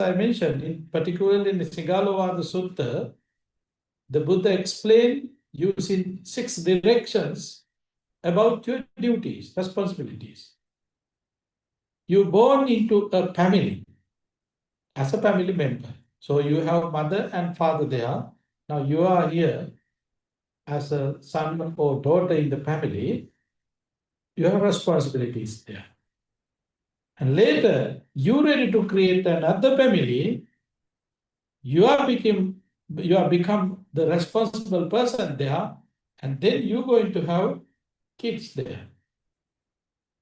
I mentioned, particularly in the Sigalovada Sutta, the Buddha explained using 6 directions about your duties, responsibilities. You're born into a family as a family member. So you have mother and father there. Now you are here as a son or daughter in the family. You have responsibilities there. And later, you're ready to create another family. You are become the responsible person there, and then you're going to have kids there.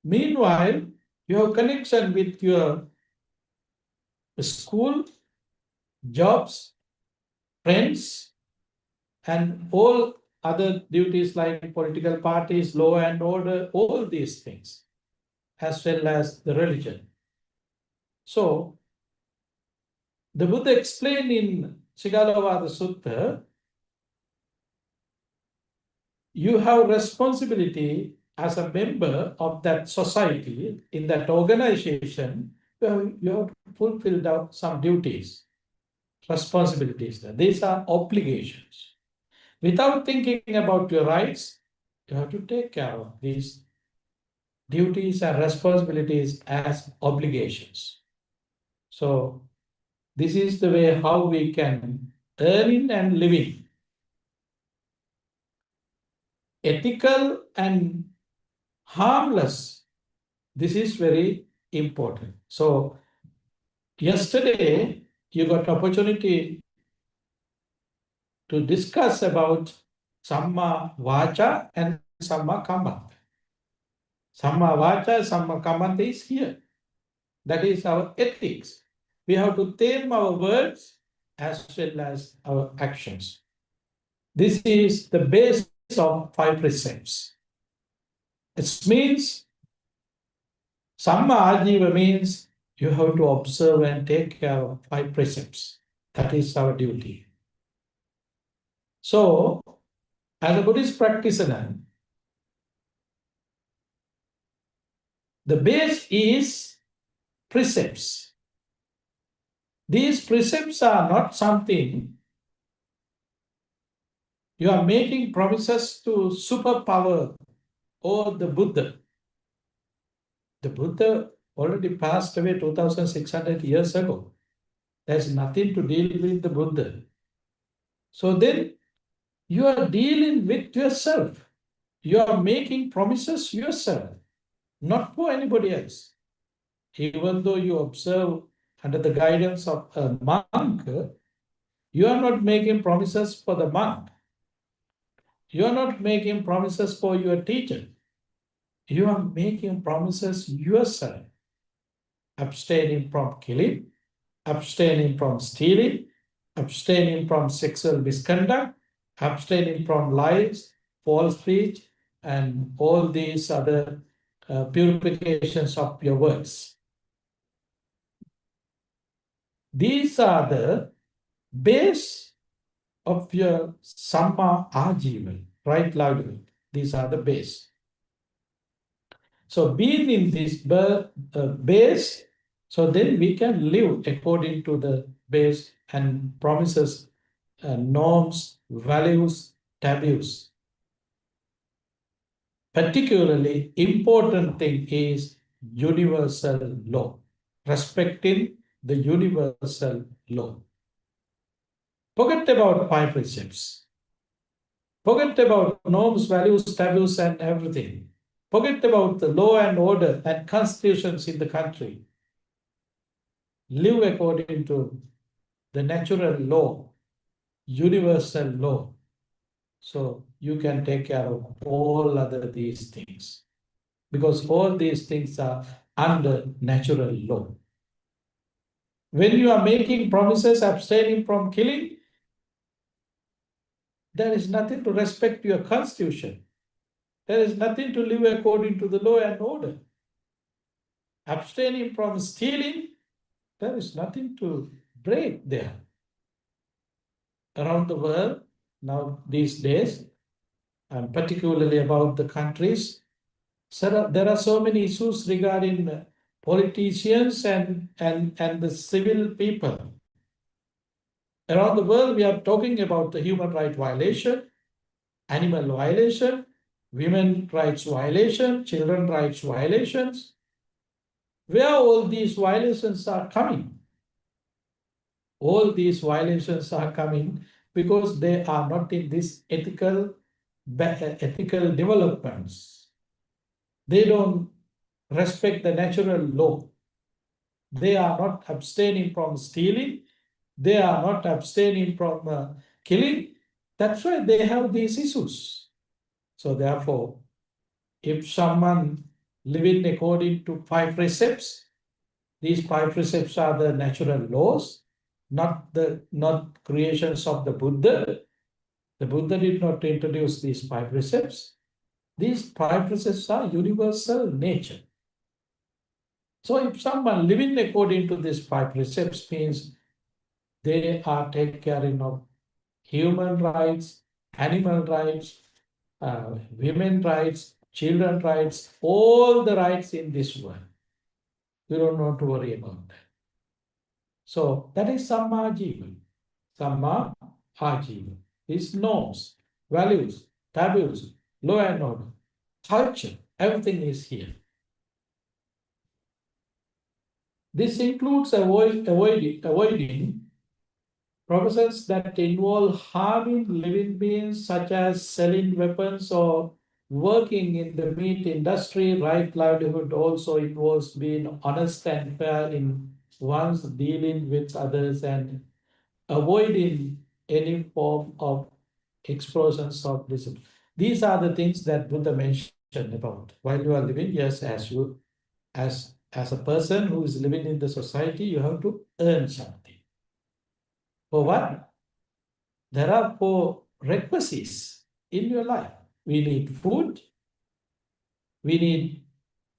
Meanwhile, you have connection with your school, jobs, friends, and all other duties like political parties, law and order, all these things, as well as the religion. So, the Buddha explained in Sigalovada Sutta, you have responsibility as a member of that society, in that organization. You have fulfilled some duties, responsibilities. These are obligations. Without thinking about your rights, you have to take care of these duties and responsibilities as obligations. So this is the way how we can earn and living. Ethical and harmless. This is very important. So yesterday you got opportunity to discuss about Samma Vacha and Samma Kammanta. Samma Vacha, Samma Kammanta is here. That is our ethics. We have to tame our words as well as our actions. This is the base of 5 precepts. It means Samma Ajiva means you have to observe and take care of 5 precepts. That is our duty. So, as a Buddhist practitioner, the base is precepts. These precepts are not something you are making promises to superpower or the Buddha. The Buddha already passed away 2,600 years ago. There's nothing to deal with the Buddha. So then you are dealing with yourself. You are making promises yourself, not for anybody else. Even though you observe under the guidance of a monk, you are not making promises for the monk. You are not making promises for your teacher. You are making promises yourself. Abstaining from killing, abstaining from stealing, abstaining from sexual misconduct, abstaining from lies, false speech, and all these other purifications of your words. These are the base of your Samma Ajiva, right livelihood. These are the base. So being in this base, so then we can live according to the base and promises, norms, values, taboos. Particularly important thing is universal law, respecting the universal law. Forget about 5 precepts. Forget about norms, values, taboos, and everything. Forget about the law and order and constitutions in the country. Live according to the natural law, universal law. So you can take care of all other these things. Because all these things are under natural law. When you are making promises, abstaining from killing, there is nothing to respect your constitution. There is nothing to live according to the law and order. Abstaining from stealing, there is nothing to break there. Around the world, now these days, and particularly about the countries, so there are so many issues regarding politicians and the civil people. Around the world, we are talking about the human right violation, animal violation, women rights violation, children rights violations. Where all these violations are coming? All these violations are coming because they are not in this ethical developments. They don't respect the natural law. They are not abstaining from stealing. They are not abstaining from killing. That's why they have these issues. So therefore, if someone living according to 5 precepts, these 5 precepts are the natural laws, not creations of the Buddha. The Buddha did not introduce these 5 precepts. These 5 precepts are universal nature. So if someone living according to these 5 precepts means they are taking care of human rights, animal rights, women rights, children rights, all the rights in this world. You don't want to worry about that. So that is Samma Jiva. Samma Ajiva. These norms, values, taboos, law and order, culture, everything is here. This includes avoiding professions that involve harming living beings, such as selling weapons or working in the meat industry. Right livelihood also involves being honest and fair in one's dealing with others and avoiding any form of explosions of discipline. These are the things that Buddha mentioned about while you are living. Yes, as a person who is living in the society, you have to earn something. For what? There are 4 requisites in your life. We need food, we need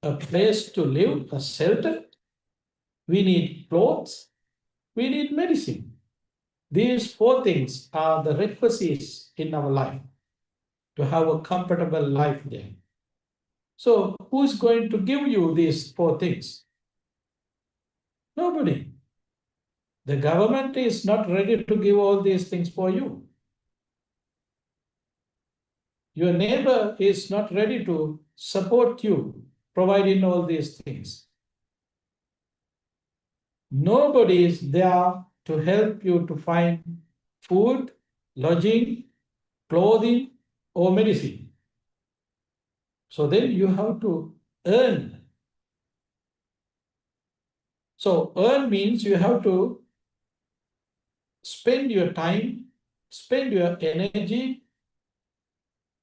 a place to live, a shelter, we need clothes, we need medicine. These 4 things are the requisites in our life to have a comfortable life there. So, who's going to give you these 4 things? Nobody. The government is not ready to give all these things for you. Your neighbor is not ready to support you, providing all these things. Nobody is there to help you to find food, lodging, clothing, or medicine. So then you have to earn. So earn means you have to spend your time, spend your energy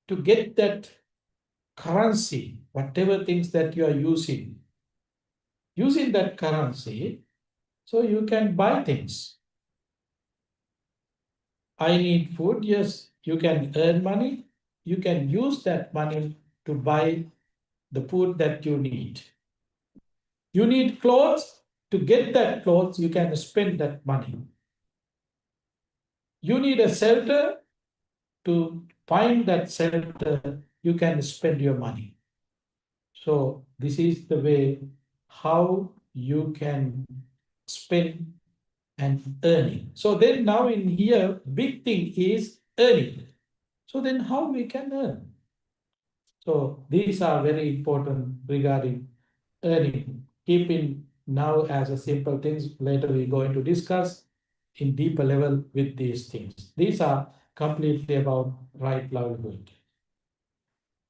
to get that currency, whatever things that you are using that currency, so you can buy things. I need food, yes, you can earn money, you can use that money to buy the food that you need. You need clothes, to get that clothes, you can spend that money. You need a shelter, to find that shelter, you can spend your money. So this is the way how you can spend and earning. So then now in here, big thing is earning. So then how we can earn? So these are very important regarding earning. Keeping now as a simple things, later we're going to discuss in deeper level with these things. These are completely about right livelihood.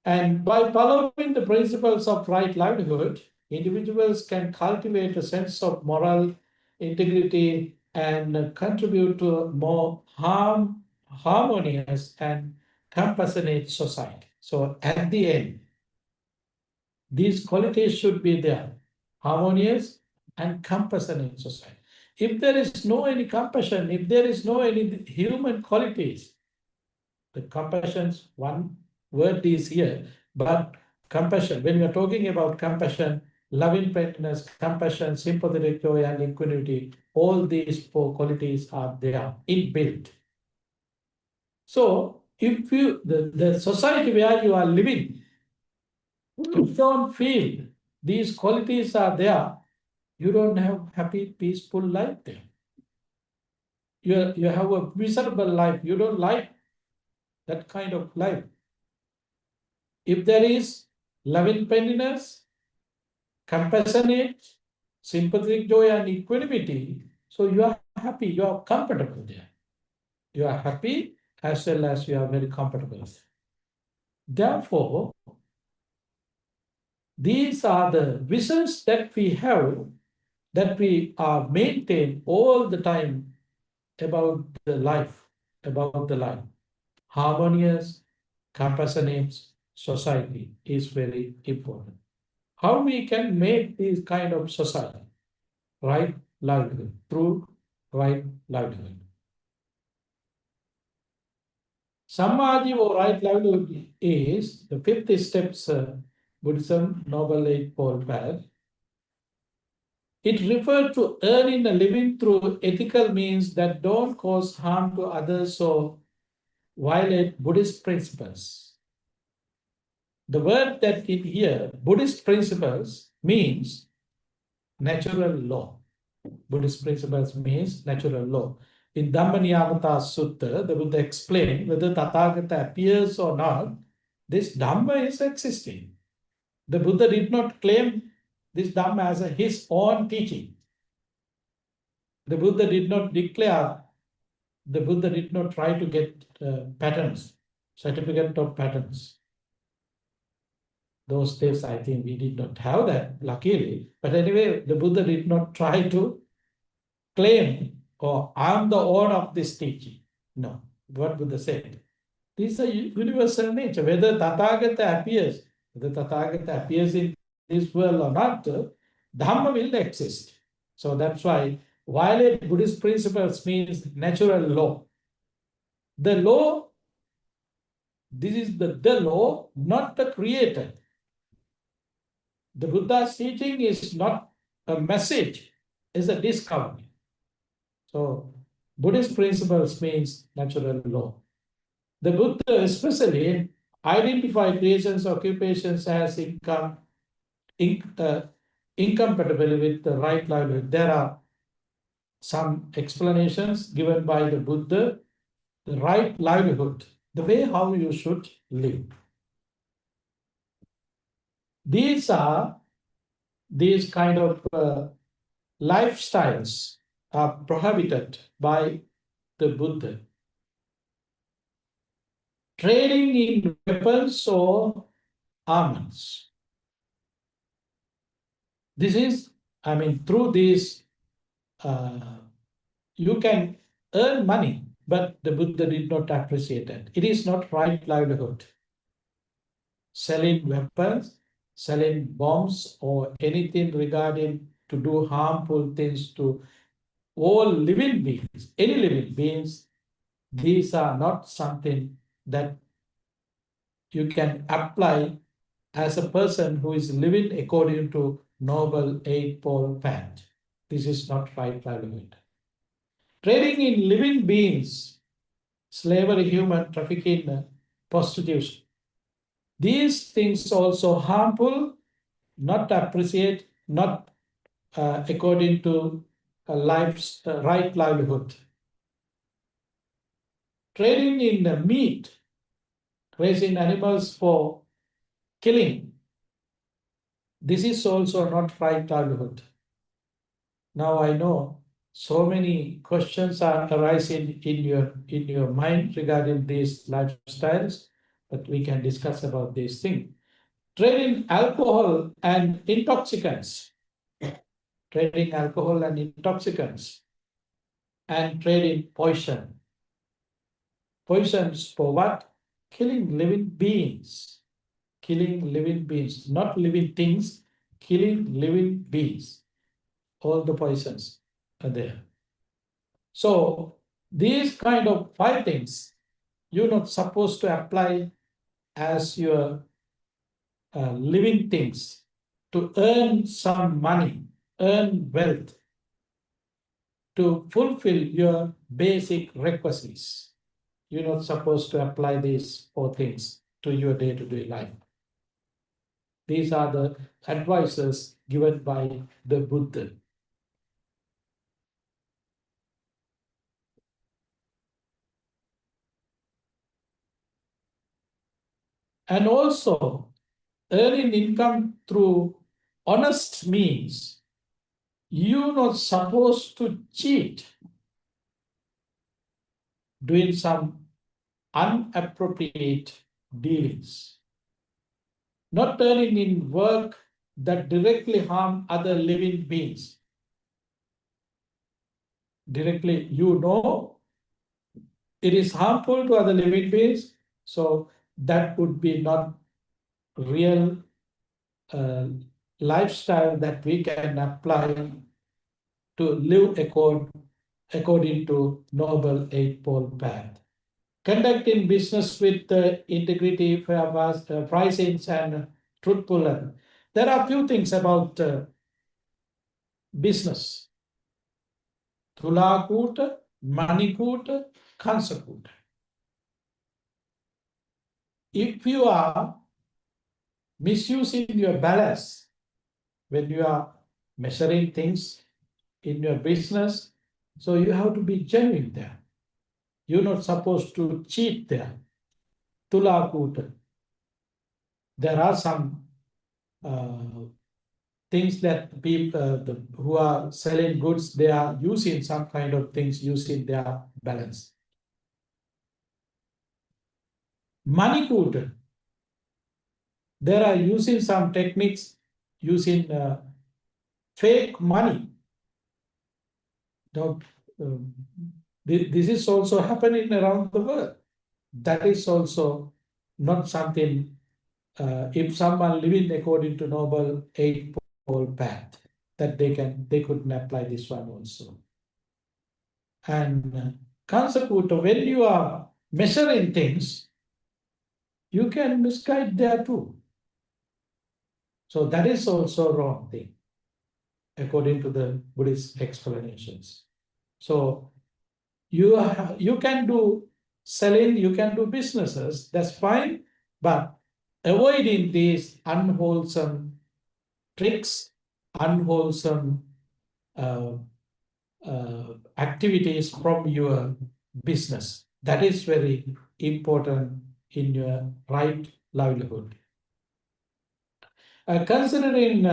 And by following the principles of right livelihood, individuals can cultivate a sense of moral integrity and contribute to a more harmonious and compassionate society. So at the end, these qualities should be there: harmonious and compassionate society. If there is no any compassion, if there is no any human qualities, the compassion's one word is here, but compassion, when we are talking about compassion, loving kindness, compassion, sympathetic joy, and equanimity, all these 4 qualities are there inbuilt. So if the society where you are living, if you don't feel these qualities are there, you don't have happy, peaceful life there. You have a miserable life. You don't like that kind of life. If there is loving kindness, compassionate, sympathetic joy, and equanimity, so you are happy, you are comfortable there. You are happy as well as you are very comfortable. Therefore, these are the visions that we have, that we are maintain all the time about the life, about the life. Harmonious, compassionate society is very important. How we can make this kind of society? Right livelihood, through right livelihood. Samadhi or right livelihood is the fifth steps Buddhism Noble Eightfold Path. It refers to earning a living through ethical means that don't cause harm to others or violate Buddhist principles. The word that in here, Buddhist principles, means natural law. Buddhist principles means natural law. In Dhammaniyamata Sutta, the Buddha explained whether Tathagata appears or not, this Dhamma is existing. The Buddha did not claim this Dhamma as his own teaching. The Buddha did not declare, the Buddha did not try to get patents, certificate of patents. Those days, I think we did not have that, luckily. But anyway, the Buddha did not try to claim, oh, I'm the owner of this teaching. No, what Buddha said. These are universal nature. Whether Tathagata appears in this world or not, Dhamma will exist. So that's why violate Buddhist principles means natural law. The law, this is the law, not the creator. The Buddha's teaching is not a message, it's a discovery. So Buddhist principles means natural law. The Buddha especially identified creations, occupations as incompatible with the right livelihood. There are some explanations given by the Buddha, the right livelihood, the way how you should live. These kind of lifestyles are prohibited by the Buddha. Trading in weapons or armaments. This is, through this, you can earn money, but the Buddha did not appreciate it. It is not right livelihood. Selling weapons, selling bombs, or anything regarding to do harmful things to all living beings, any living beings, these are not something that you can apply as a person who is living according to Noble Eightfold Path. This is not right livelihood. Trading in living beings, slavery, human trafficking, prostitution. These things also harmful, not appreciate, not according to life's right livelihood. Trading in meat, raising animals for killing. This is also not right livelihood. Now I know so many questions are arising in your mind regarding these lifestyles, but we can discuss about these things. Trading alcohol and intoxicants. Trading alcohol and intoxicants. And trading poison. Poisons for what? Killing living beings. Killing living beings, not living things, killing living beings. All the poisons are there. So these kind of five things you're not supposed to apply as your living things to earn some money, earn wealth, to fulfill your basic requisites. You're not supposed to apply these four things to your day-to-day life. These are the advices given by the Buddha. And also, earning income through honest means. You're not supposed to cheat doing some unappropriate dealings, not turning in work that directly harm other living beings. Directly, it is harmful to other living beings, so that would be not real lifestyle that we can apply to live according to Noble Eightfold Path. Conducting business with integrity, fair pricings, and truthful. There are a few things about business. Thulakuta, Manikuta, Kansakuta. If you are misusing your balance when you are measuring things in your business, so you have to be genuine there. You're not supposed to cheat there. Thulakuta. There are some things that people who are selling goods, they are using some kind of things using their balance. Money good. They are using some techniques using fake money. Now, this is also happening around the world. That is also not something, if someone living according to Noble Eightfold Path, that they couldn't apply this one also. And consequently, when you are measuring things, you can misguide there too. So that is also a wrong thing, according to the Buddhist explanations. So you can do selling, you can do businesses, that's fine, but avoiding these unwholesome tricks, unwholesome activities from your business. That is very important in your right livelihood. Considering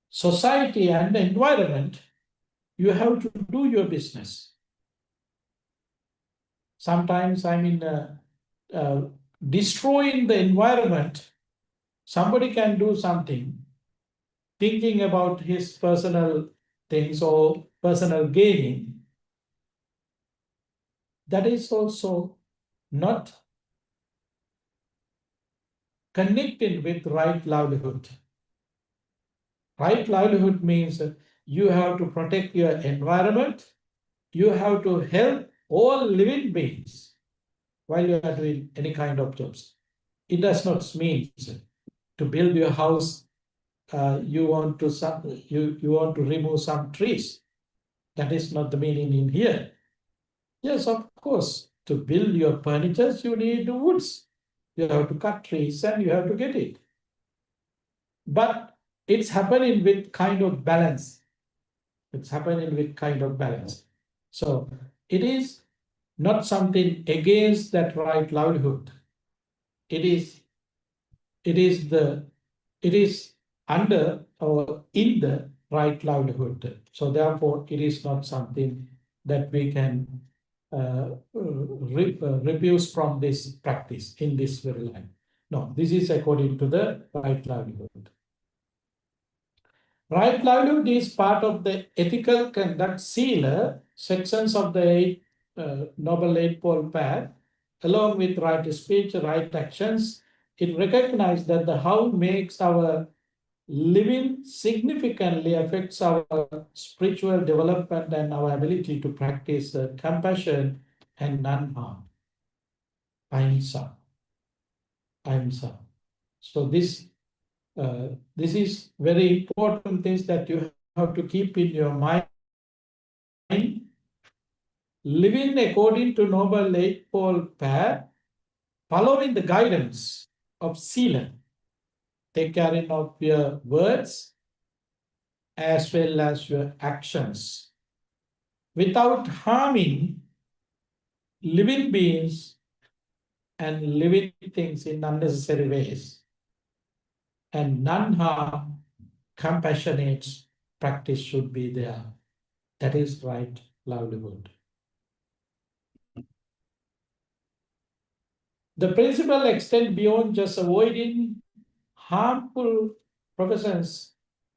society and environment, you have to do your business. Sometimes, destroying the environment, somebody can do something, thinking about his personal things or personal gaining. That is also not connected with right livelihood. Right livelihood means you have to protect your environment, you have to help all living beings while you are doing any kind of jobs. It does not mean to build your house, you want to remove some trees. That is not the meaning in here. Yes, of course, to build your furniture, you need woods. You have to cut trees and you have to get it. But it's happening with kind of balance. It's happening with kind of balance. So it is not something against that right livelihood. It is under or in the right livelihood. So therefore, it is not something that we can refuse from this practice in this very line. No, this is according to the right livelihood. Right livelihood is part of the ethical conduct seal sections of the Noble Eightfold Path, along with right speech, right actions. It recognizes that the how makes our living significantly affects our spiritual development and our ability to practice compassion and non-harm. Ahimsa. Ahimsa. So this is very important things that you have to keep in your mind. Living according to Noble Eightfold Path, following the guidance of Sila, take care of your words as well as your actions, without harming living beings and living things in unnecessary ways, and non-harm, compassionate practice should be there. That is right livelihood. The principle extends beyond just avoiding harmful professions.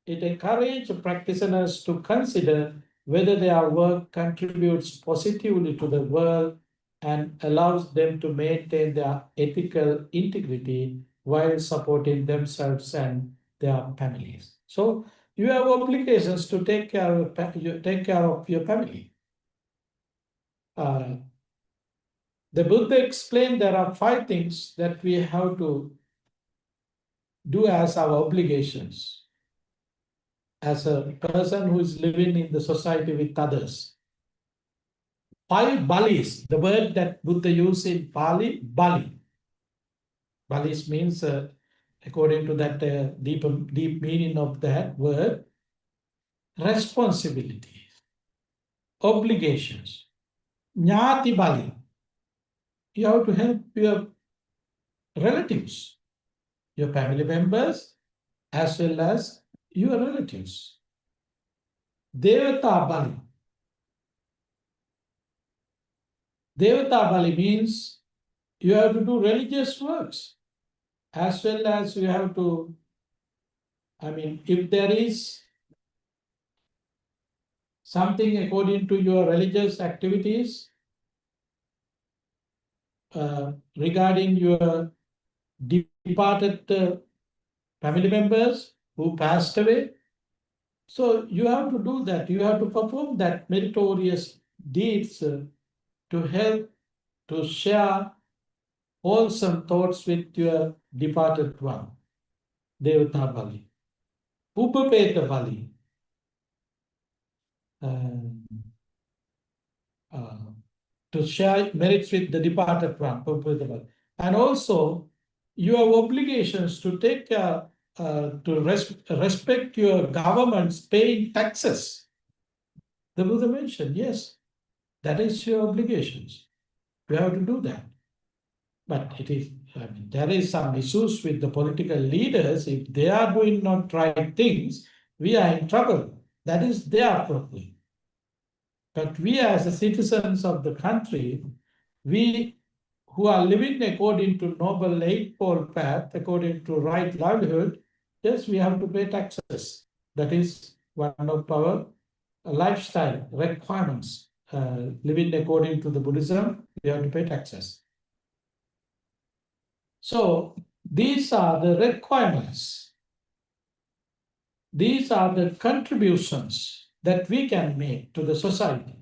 It encourages practitioners to consider whether their work contributes positively to the world and allows them to maintain their ethical integrity while supporting themselves and their families. So you have obligations to take care of your family. Uh, the Buddha explained there are 5 things that we have to do as our obligations as a person who is living in the society with others. 5 balis, the word that Buddha used in Pali, bali. Balis means, according to that deep meaning of that word, responsibilities, obligations. Jnati bali, you have to help your relatives, your family members, as well as your relatives. Devata bali. Devata bali means you have to do religious works as well as you have to, if there is something according to your religious activities regarding your departed family members who passed away. So you have to do that. You have to perform that meritorious deeds to help to share wholesome thoughts with your departed one. Devata Bali. Upapeta Bali. Uh, uh, to share merits with the departed one. And also, you have obligations to take respect your government's paying taxes. The Buddha mentioned, yes, that is your obligations. You have to do that. But there is some issues with the political leaders. If they are doing not right things, we are in trouble. That is their problem. But we as the citizens of the country, we who are living according to noble eightfold path, according to right livelihood, yes, we have to pay taxes. That is one of our lifestyle requirements. Living according to the Buddhism, we have to pay taxes. So these are the requirements. These are the contributions that we can make to the society.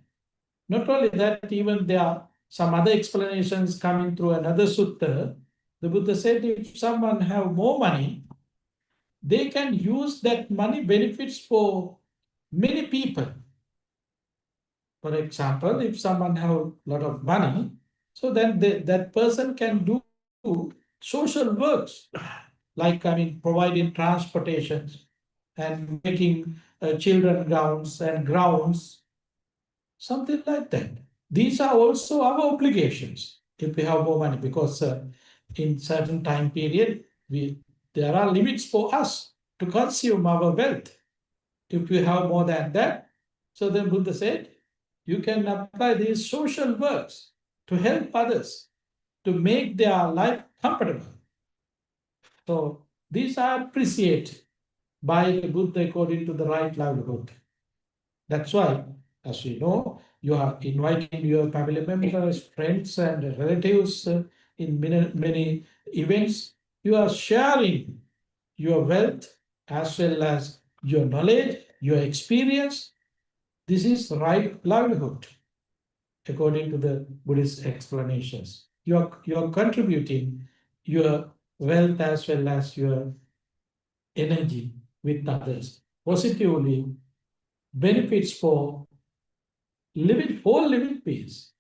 Not only that, even there are some other explanations coming through another sutta. The Buddha said if someone have more money, they can use that money benefits for many people. For example, if someone have a lot of money, so then that person can do social works, like providing transportations and making children gowns and grounds, something like that. These are also our obligations if we have more money, because in certain time period, there are limits for us to consume our wealth. If we have more than that, so then Buddha said, you can apply these social works to help others to make their life comfortable. So these are appreciated by the Buddha according to the right livelihood. That's why, as we know, you are inviting your family members, friends, and relatives in many events. You are sharing your wealth as well as your knowledge, your experience. This is right livelihood, according to the Buddhist explanations. You are contributing your wealth as well as your energy with others positively, benefits for whole living beings.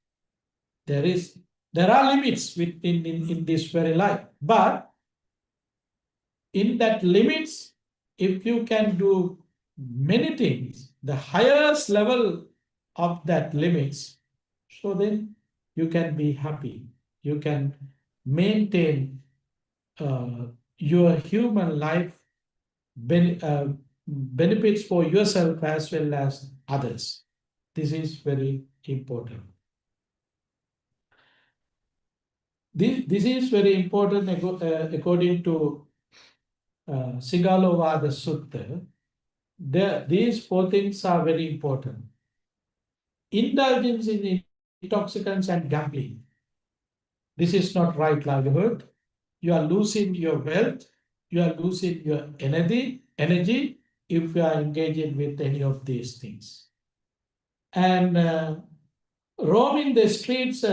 There are limits in this very life, but in that limits, if you can do many things, the highest level of that limits, so then you can be happy. You can maintain your human life benefits for yourself as well as others. This is very important. This is very important according to Sigalovada Sutta. These four things are very important. Indulgence in intoxicants and gambling. This is not right livelihood. You are losing your wealth. You are losing your energy if you are engaging with any of these things. And roaming the streets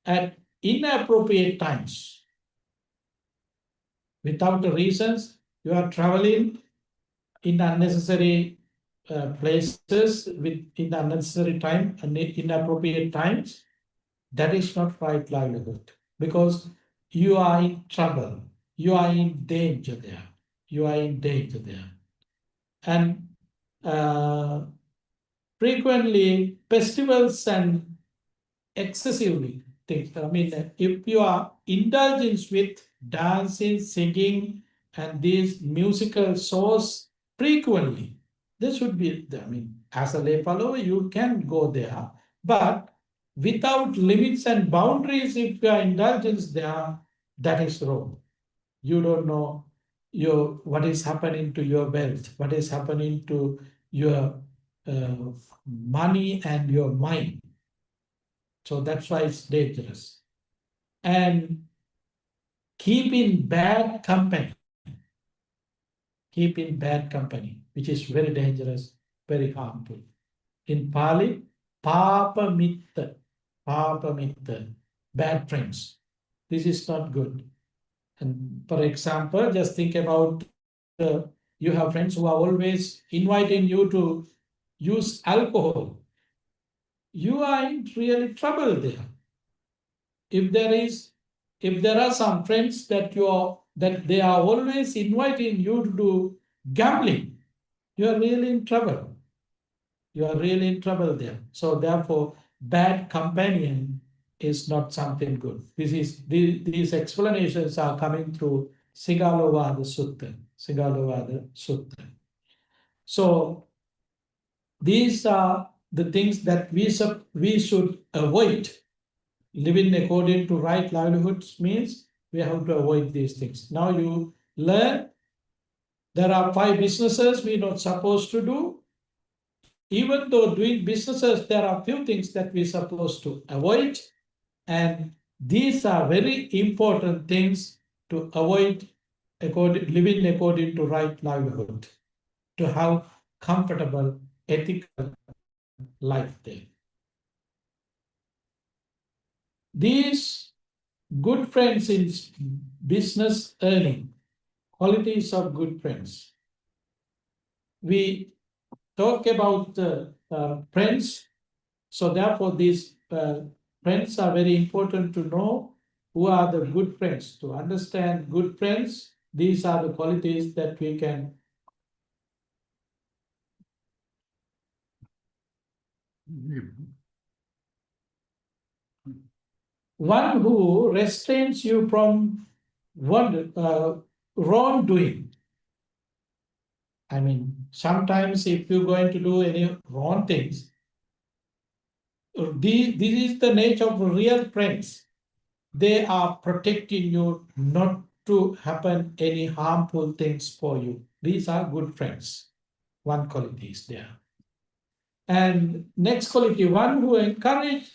at inappropriate times. Without the reasons, you are traveling in unnecessary places in unnecessary time and inappropriate times. That is not right livelihood, because you are in trouble. You are in danger there. You are in danger there. And frequently, festivals and excessively things. I mean, if you are indulgence with dancing, singing, and these musical shows frequently, this should be, I mean, as a lay follower, you can go there, but without limits and boundaries, if you are indulgence there, that is wrong. You don't know what is happening to your wealth, what is happening to your uh, money and your mind. So that's why it's dangerous. And keep in bad company. Keep in bad company, which is very dangerous, very harmful. In Pali, papa mitta, bad friends. This is not good. And for example, just think about you have friends who are always inviting you to use alcohol. You are in really trouble there. If there are some friends that they are always inviting you to do gambling, you are really in trouble. You are really in trouble there. So therefore, bad companion is not something good. These explanations are coming through Sigalovada Sutta. Sigalovada Sutta. So these are the things that we should avoid. Living according to right livelihoods means we have to avoid these things. Now you learn there are 5 businesses we're not supposed to do. Even though doing businesses, there are few things that we're supposed to avoid. And these are very important things to avoid living according to right livelihood, to have comfortable, ethical life there. These good friends in business earning, qualities of good friends. We talk about friends, so therefore these friends are very important to know who are the good friends. To understand good friends, these are the qualities that we can one who restrains you from wrongdoing. I mean, sometimes if you're going to do any wrong things, this is the nature of real friends. They are protecting you not to happen any harmful things for you. These are good friends. One quality is there. And next quality, one who encourage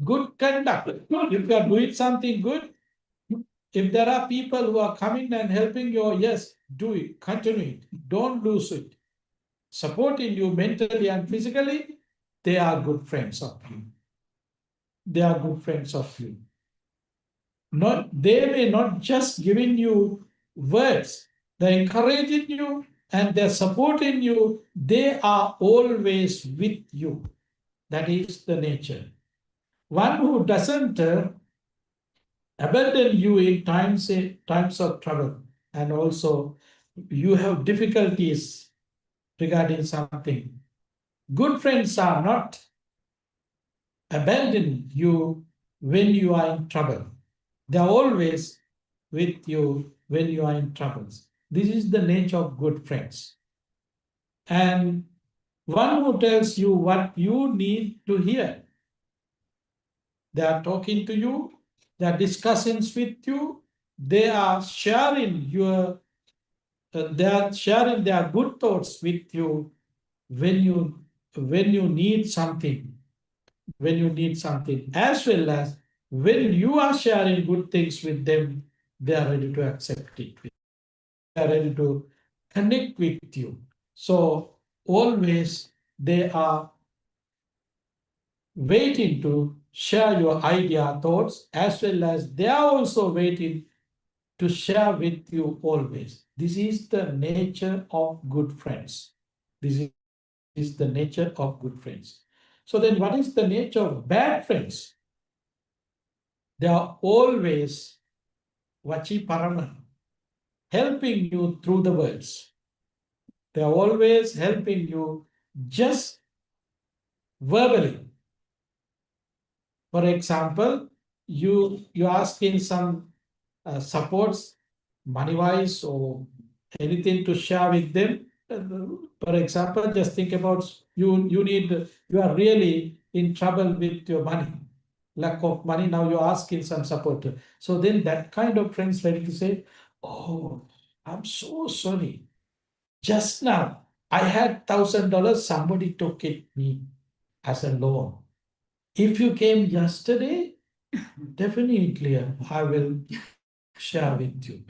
good conduct. If you are doing something good, if there are people who are coming and helping you, yes, do it, continue it, don't lose it. Supporting you mentally and physically, they are good friends of you. They are good friends of you. They may not just giving you words, they're encouraging you and they're supporting you. They are always with you. That is the nature. One who doesn't abandon you in times of trouble, and also you have difficulties regarding something. Good friends are not abandon you when you are in trouble. They are always with you when you are in troubles. This is the nature of good friends. And one who tells you what you need to hear. They are talking to you, they are discussing with you, they are sharing they are sharing their good thoughts with you when you need something, as well as when you are sharing good things with them, they are ready to accept it. They are ready to connect with you. So always they are waiting to share your idea, thoughts, as well as they are also waiting to share with you always. This is the nature of good friends. This is the nature of good friends. So then what is the nature of bad friends? They are always vachi parama, helping you through the words. They are always helping you just verbally. For example, you asking some supports money wise or anything to share with them. For example, just think about you are really in trouble with your money, lack of money. Now you're asking some support. So then that kind of friends ready to say, "Oh, I'm so sorry. Just now I had $1,000. Somebody took it me as a loan. If you came yesterday, definitely I will share with you."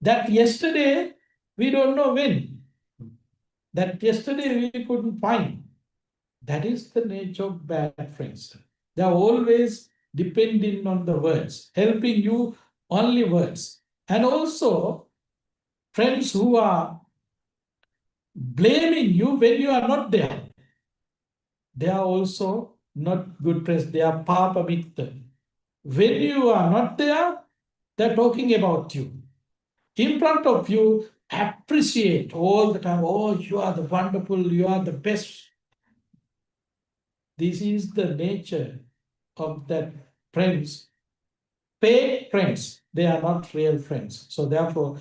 That yesterday, we don't know when. That yesterday we couldn't find. That is the nature of bad friends. They are always depending on the words, helping you only words. And also, friends who are blaming you when you are not there. They are also not good friends. They are papa mitta. When you are not there, they're talking about you. In front of you, appreciate all the time. Oh, you are the wonderful, you are the best. This is the nature of that friends. Fake friends, they are not real friends. So therefore,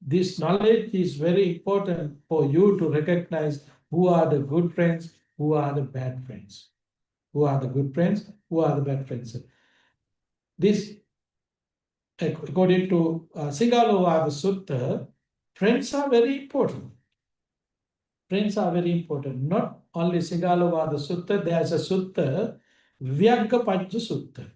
this knowledge is very important for you to recognize who are the good friends, who are the bad friends. Who are the good friends, who are the bad friends. This, according to Sigalova Sutta, friends are very important. Friends are very important. Not only Sigalova Sutta, there's a sutta, Vyagapajja Sutta.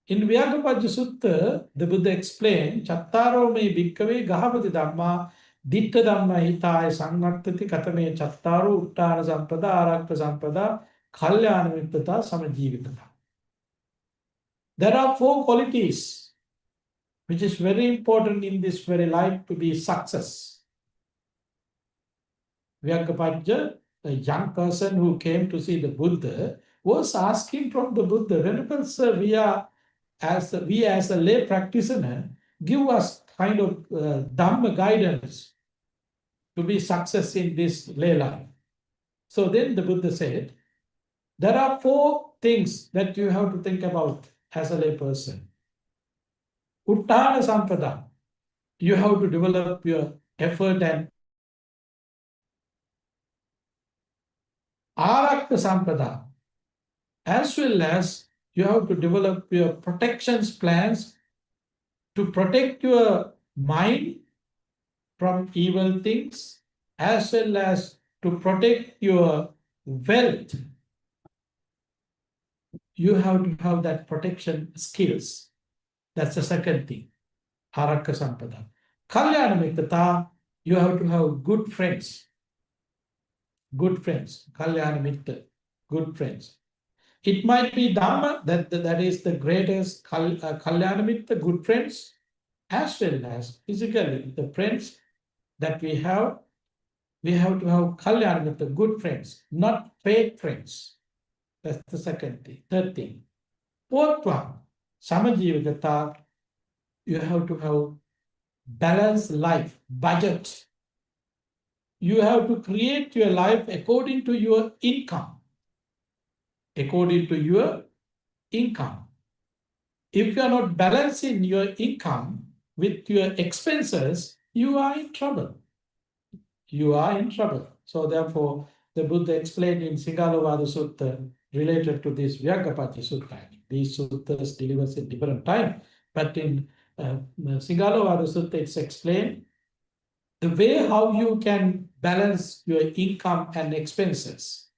In Vyagapajja Sutta, the Buddha explained, Chattaro me bhikkave gahavati dhamma, ditta dhamma hitaya sangattati katame chattaro uttana sampada arakta sampada kalyana mittata samajivitata. There are four qualities which is very important in this very life to be success. Vyagapajja, a young person who came to see the Buddha, was asking from the Buddha, Venerable Sir, we as a lay practitioner, give us kind of Dhamma guidance to be success in this lay life. So then the Buddha said, there are four things that you have to think about as a lay person. Uttana Sampada, you have to develop your effort and Arakta Sampada, as well as you have to develop your protections plans to protect your mind from evil things, as well as to protect your wealth. You have to have that protection skills. That's the second thing. Haraka Sampada. Kalyana Mittata, you have to have good friends. Good friends. Kalyana Mitta, good friends. It might be Dhamma, that is the greatest Kalyana Mitta, good friends, as well as physically the friends that we have to have Kalyana Mitta, good friends, not fake friends. That's the second thing. Third thing. Fourth one, Samajivagata, you have to have balanced life, budget. You have to create your life according to your income. according to your income. If you are not balancing your income with your expenses, you are in trouble. You are in trouble. So therefore, the Buddha explained in Singalovada Sutta related to this Vyagapati Sutta. These suttas delivers in different time, but in Singalovada Sutta it's explained the way how you can balance your income and expenses.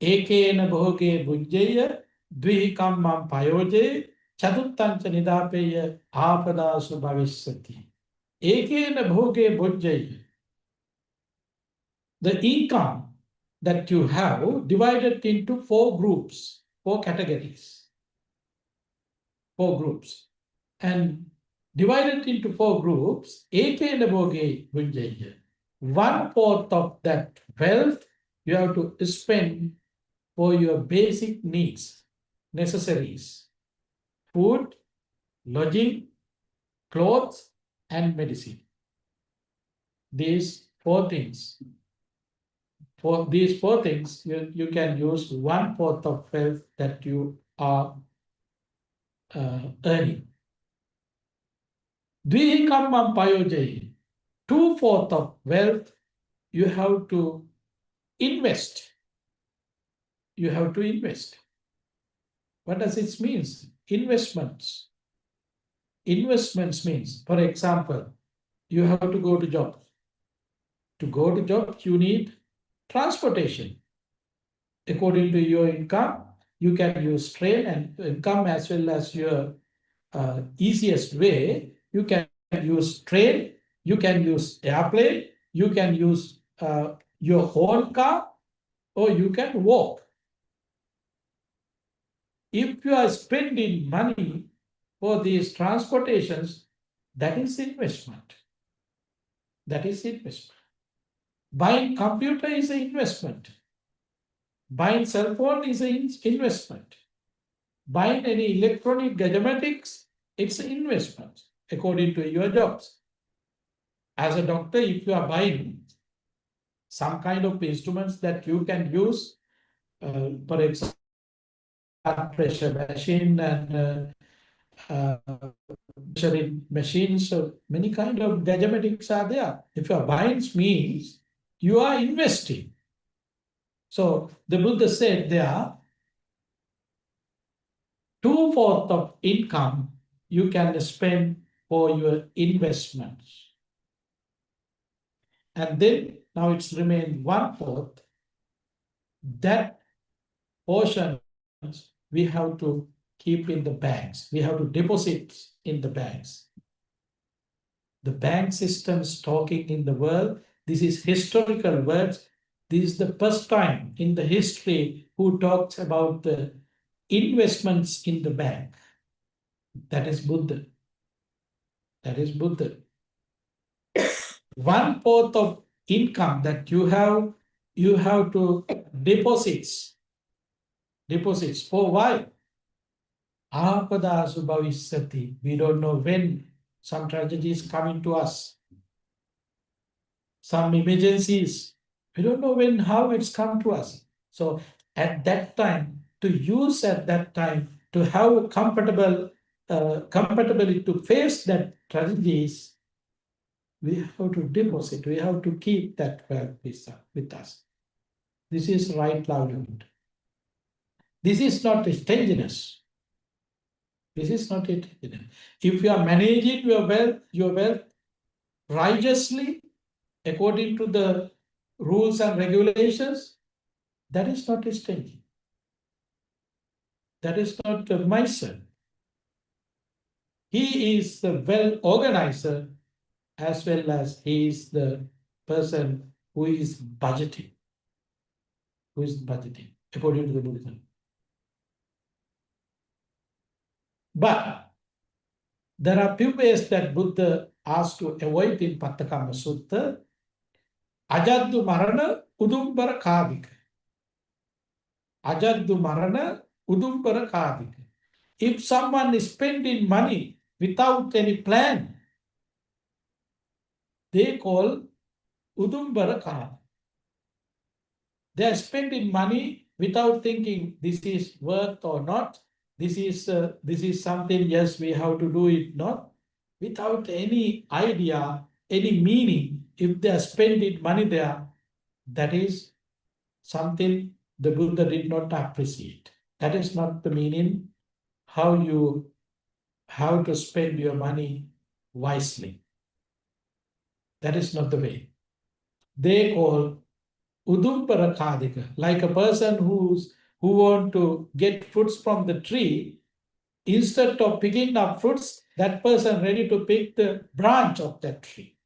Ekena bhoge bujjaya dvihikammam payoje chadutancha nidapeya apadasu bhavishyati. Ekena bhoge bujjaya. The income that you have divided into four groups, four categories, four groups. And divided into four groups, ekena bhoge bujjaya. 1/4 of that wealth you have to spend for your basic needs, necessaries, food, lodging, clothes, and medicine. These four things. For these four things, you can use 1/4 of wealth that you are earning. Dvihikammam payojayi. 2/4 of wealth you have to invest. You have to invest. What does it mean? Investments. Investments means, for example, you have to go to job. To go to job, you need transportation. According to your income, you can use train and income as well as your easiest way. You can use train, you can use airplane, you can use your own car, or you can walk. If you are spending money for these transportations, that is investment. That is investment. Buying computer is an investment. Buying cell phone is an investment. Buying any electronic gadgets, it's an investment according to your jobs. As a doctor, if you are buying some kind of instruments that you can use, for example, blood pressure machine and measuring machines, so many kind of gadgets are there. If you are buying means you are investing. So the Buddha said there, 2/4 of income you can spend for your investments. And then now it's remained 1/4. That portion we have to keep in the banks. We have to deposit in the banks. The bank systems talking in the world, this is historical words. This is the first time in the history who talks about the investments in the bank. That is Buddha. That is Buddha. 1/4 of income that you have to deposits. Deposits. For why? Apadasu bhavishyati. We don't know when some tragedies coming to us. Some emergencies. We don't know when, how it's come to us. So at that time, to use at that time, to have compatibility to face that tragedies, we have to deposit, we have to keep that wealth with us. This is right livelihood. This is not a stinginess. This is not a stinginess. If you are managing your wealth righteously, according to the rules and regulations, that is not a stingy. That is not a miser. He is the well organizer as well as he is the person who is budgeting. Who is budgeting according to the Buddhism. But there are few ways that Buddha asked to avoid in Pattakama Sutta. Ajaddu marana udumbara kadika. Ajaddu marana udumbara kadika. If someone is spending money without any plan, they call udumbara kadika. They are spending money without thinking this is worth or not, this is something, yes, we have to do it, not without any idea, any meaning. If they are spending money there, that is something the Buddha did not appreciate. That is not the meaning how you have to spend your money wisely. That is not the way. They call Udumpara Kadika, like a person who want to get fruits from the tree, instead of picking up fruits, that person ready to pick the branch of that tree.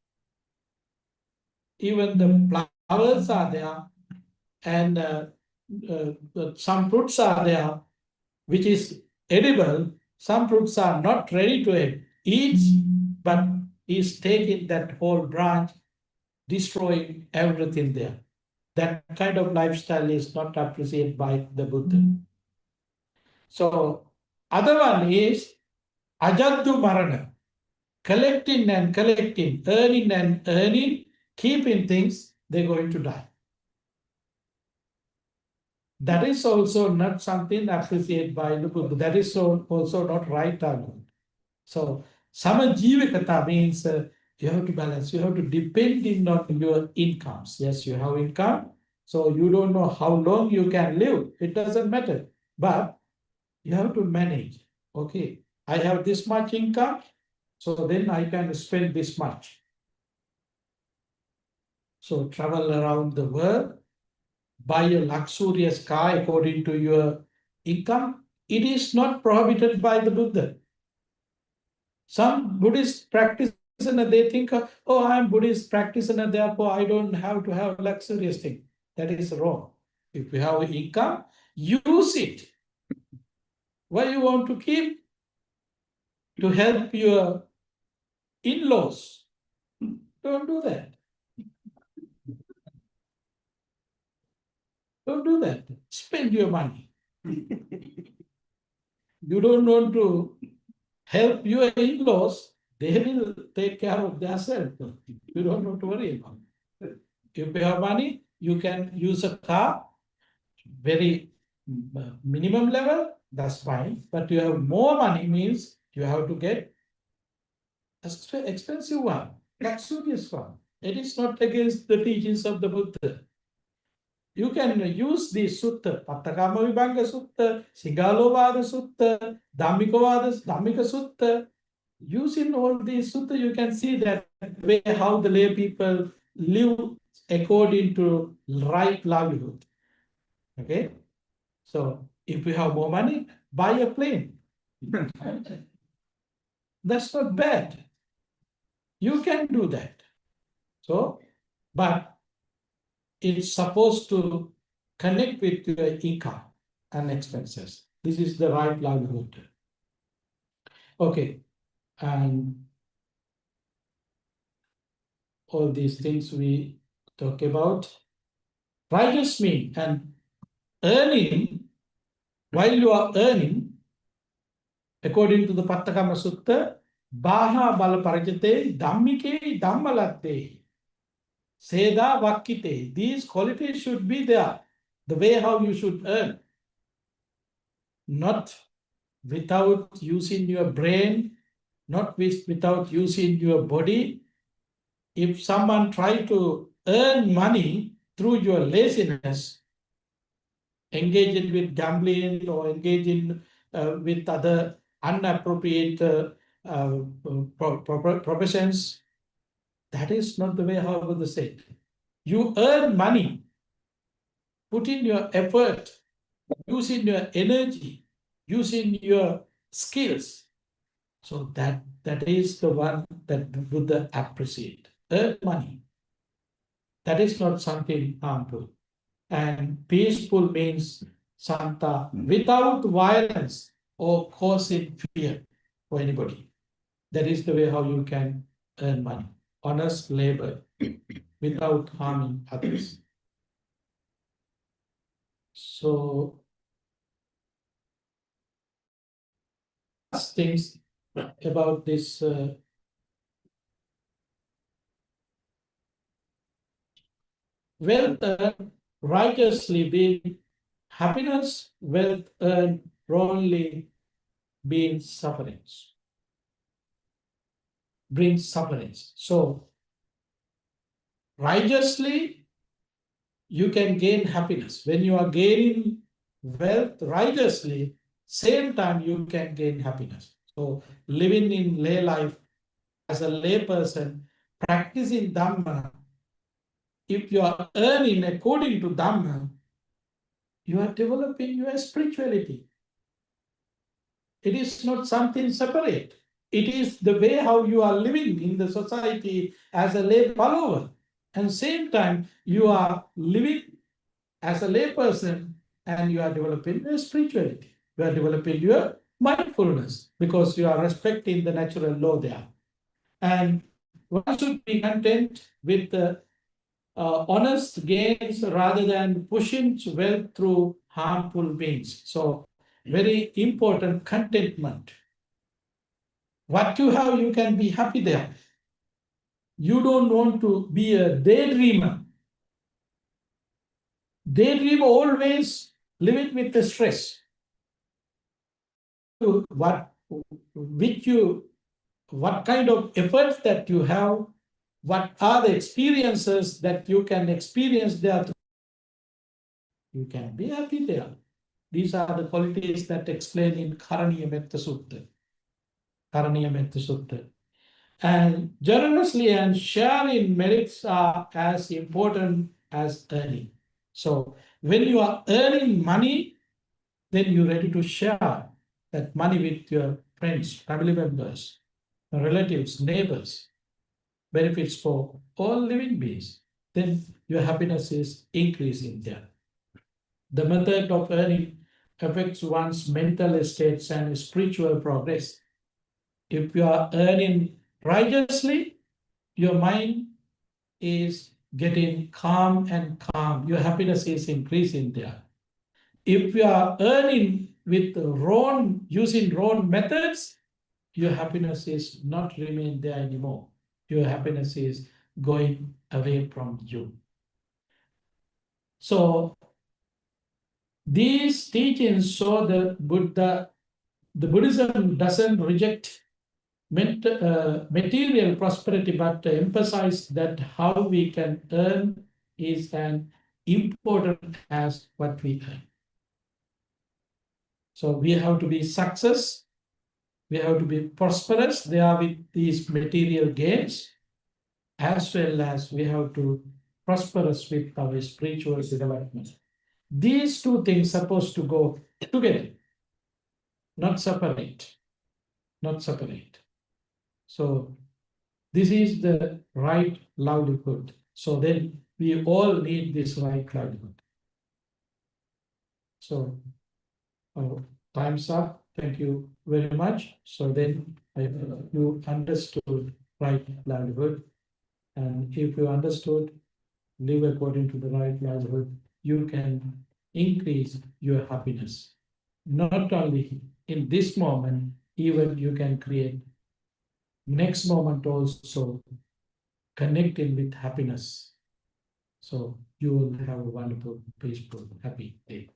Even the flowers are there, and some fruits are there, which is edible. Some fruits are not ready to eat, but he's taking that whole branch, destroying everything there. That kind of lifestyle is not appreciated by the Buddha. So, other one is Ajaddu Marana, collecting and collecting, earning and earning, keeping things, they're going to die. That is also not something appreciated by the Buddha. That is also not right argument. So, Samajivakata means you have to balance, you have to depend on your incomes. Yes, you have income, so you don't know how long you can live. It doesn't matter. But you have to manage. Okay, I have this much income, so then I can spend this much. So travel around the world, buy a luxurious car according to your income. It is not prohibited by the Buddha. Some Buddhist practitioner, they think, oh, I am Buddhist practitioner, therefore I don't have to have luxurious thing. That is wrong. If you have income, use it. Why you want to keep? To help your in-laws. Don't do that. Don't do that. Spend your money. You don't want to help your in-laws, they will take care of themselves. You don't have to worry about it. If you have money, you can use a car, very minimum level, that's fine. But you have more money means you have to get an expensive one, luxurious one. It is not against the teachings of the Buddha. You can use the sutta, Pattakama Vibhanga Sutta, Singalovada Sutta, Dhammika Sutta. Using all these sutta, you can see that way how the lay people live according to right livelihood. Okay? So if you have more money, buy a plane. That's not bad. You can do that. So, but it's supposed to connect with your income and expenses. This is the right livelihood. Okay, and all these things we talk about. Righteous mean and earning, while you are earning, according to the Pattakama Sutta, Baha Bala Parajate, Dhammike Dhammalatte, Seda Vakkite. These qualities should be there. The way how you should earn. Not without using your brain, not without using your body. If someone try to earn money through your laziness, engaging with gambling or engaging with other unappropriate professions, that is not the way how Buddha said. You earn money, put in your effort, using your energy, using your skills. So that is the one that Buddha appreciate. Earn money. That is not something harmful. And peaceful means Santa without violence or causing fear for anybody. That is the way how you can earn money. Honest labor without harming others. So, things about this wealth earned righteously being happiness, wealth earned wrongly brings sufferings. So righteously, you can gain happiness. When you are gaining wealth righteously, same time you can gain happiness. So living in lay life as a lay person, practicing Dhamma, if you are earning according to Dhamma, you are developing your spirituality. It is not something separate. It is the way how you are living in the society as a lay follower. And same time, you are living as a lay person and you are developing your spirituality. You are developing your mindfulness because you are respecting the natural law there. And one should be content with the honest gains rather than pushing wealth through harmful means. So, very important contentment. What you have, you can be happy there. You don't want to be a daydreamer. Daydreamer always living with the stress. What kind of efforts that you have, what are the experiences that you can experience there, you can be happy there. These are the qualities that explain in Karaniya Metta Sutta. And generously and sharing merits are as important as earning. So when you are earning money, then you're ready to share that money with your friends, family members, relatives, neighbors, benefits for all living beings. Then your happiness is increasing there. The method of earning affects one's mental states and spiritual progress. If you are earning righteously, your mind is getting calm and calm. Your happiness is increasing there. If you are earning with using wrong methods, your happiness is not remain there anymore. Your happiness is going away from you. So these teachings show the Buddhism doesn't reject material prosperity, but emphasize that how we can earn is as important as what we earn. So we have to be success, we have to be prosperous there with these material gains, as well as we have to prosperous with our spiritual development. These two things supposed to go together, not separate. So this is the right livelihood. So then we all need this right livelihood. So time's up. Thank you very much. So then you understood right livelihood. And if you understood, live according to the right livelihood, you can increase your happiness. Not only in this moment, even you can create next moment also connecting with happiness. So you will have a wonderful, peaceful, happy day.